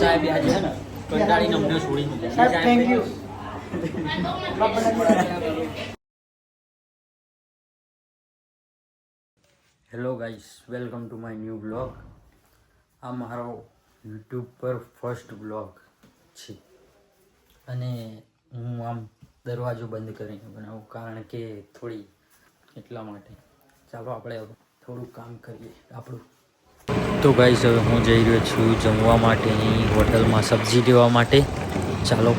સાહેબ આજે છે ને કંટાળીને અમને છોડી દીધા સાહેબ. Thank you. Hello guys, welcome to my new blog. આ મારો યુટ્યુબ પર ફર્સ્ટ બ્લોગ છે અને હું આમ દરવાજો બંધ કરીને બનાવું કારણ કે થોડી એટલા માટે. ચાલો આપણે હવે થોડું કામ કરીએ આપણું. તો ગાઈસ હવે હું જઈ રહ્યો છું જમવા માટેની હોટલમાં સબ્જી લેવા માટે. ચાલો.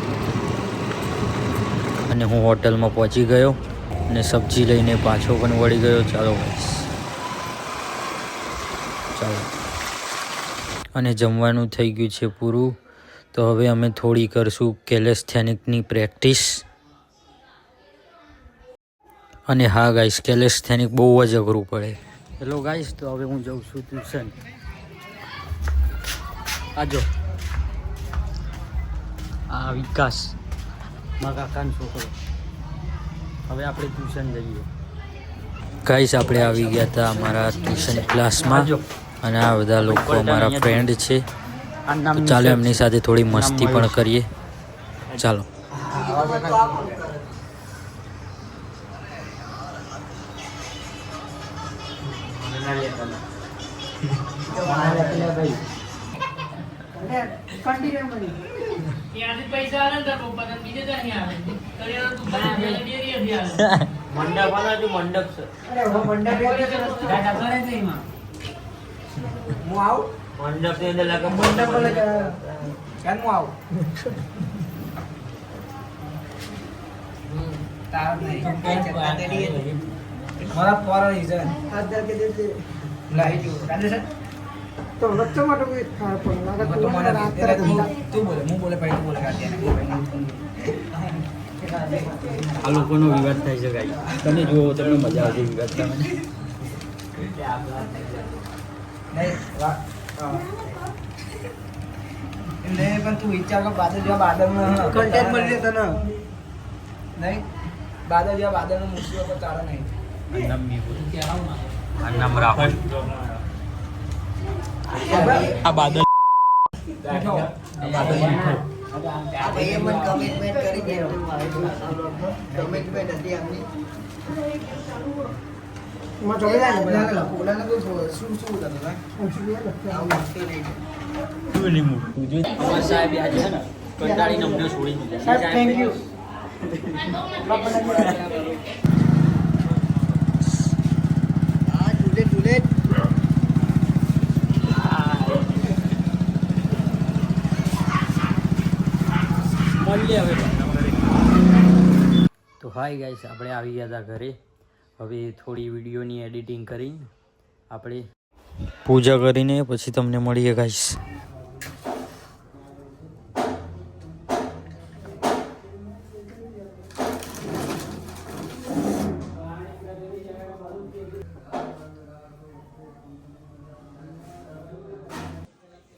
અને હું હોટલમાં પહોંચી ગયો અને સબ્જી લઈને પાછો પણ વળી ગયો. ચાલો ગાઈસ, ચાલો. અને જમવાનું થઈ ગયું છે પૂરું. તો હવે અમે થોડી કરશું કેલેસ્થેનિકની પ્રેક્ટિસ. અને હા ગાઈસ, કેલેસ્થેનિક બહુ જ અઘરું પડે. હેલો ગાઈસ, તો હવે હું જાઉં છું ટ્યુશન. આજો આ વિકાસ મારા કાકાનો છોકરો. હવે આપણે ટ્યુશન જઈએ. ગાઈસ, આપણે આવી ગયા હતા અમારા ટ્યુશન ક્લાસમાં અને આ બધા લોકો અમારા ફ્રેન્ડ છે. તો ચાલો એમની સાથે થોડી મસ્તી પણ કરીએ. ચાલો. तो बच्चों માટે કોઈ ખાર પણ લાગે તો મને રાત કરે તું બોલે હું બોલે ભાઈ તું બોલે આ લોકોનો વિવાદ થાય છે ગાઈ. તમે જુઓ, તમને મજા આવશે વિવાદ થવાની. નહીં પણ તું વિચાર કર, બાદલ જેવા બાદલમાં કન્ટેન્ટ મળી તને નહીં. બાદલ જેવા બાદલનો મુશ્કેલ પર ચાલે નહીં. નામ રાહુલ. આ બાદલ આ ભાઈએ મને કમિટમેન્ટ કરી દે. કમિટમેન્ટ હતી આપની. માં જોઈ લે ને બોલાને તો શું શું થતું ભાઈ. આવું વાગતું નહીં. તું નહીં મૂકતું જો. અમારા સાહેબ આજે છે ને કંટાળીને અમને છોડી દીધા સાહેબ. Thank you. આ ઝૂલે ઝૂલે તો હાય ગાઈસ, આપણે આવી ગયા હતા ઘરે. હવે થોડી વિડીયોની એડિટિંગ કરી આપણે પૂજા કરીને પછી તમને મળીએ ગાઈસ.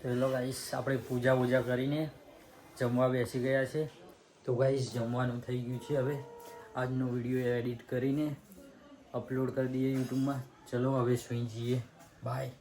હેલો ગાઈસ, આપણે પૂજા કરીને જમવા બેસી ગયા છે. તો ગાઈસ, જમવાનું થઈ ગયું છે. હવે આજનો વિડીયો એડિટ કરીને અપલોડ કરી દઈએ યુટ્યુબમાં. ચલો હવે સુઈ જઈએ. બાય.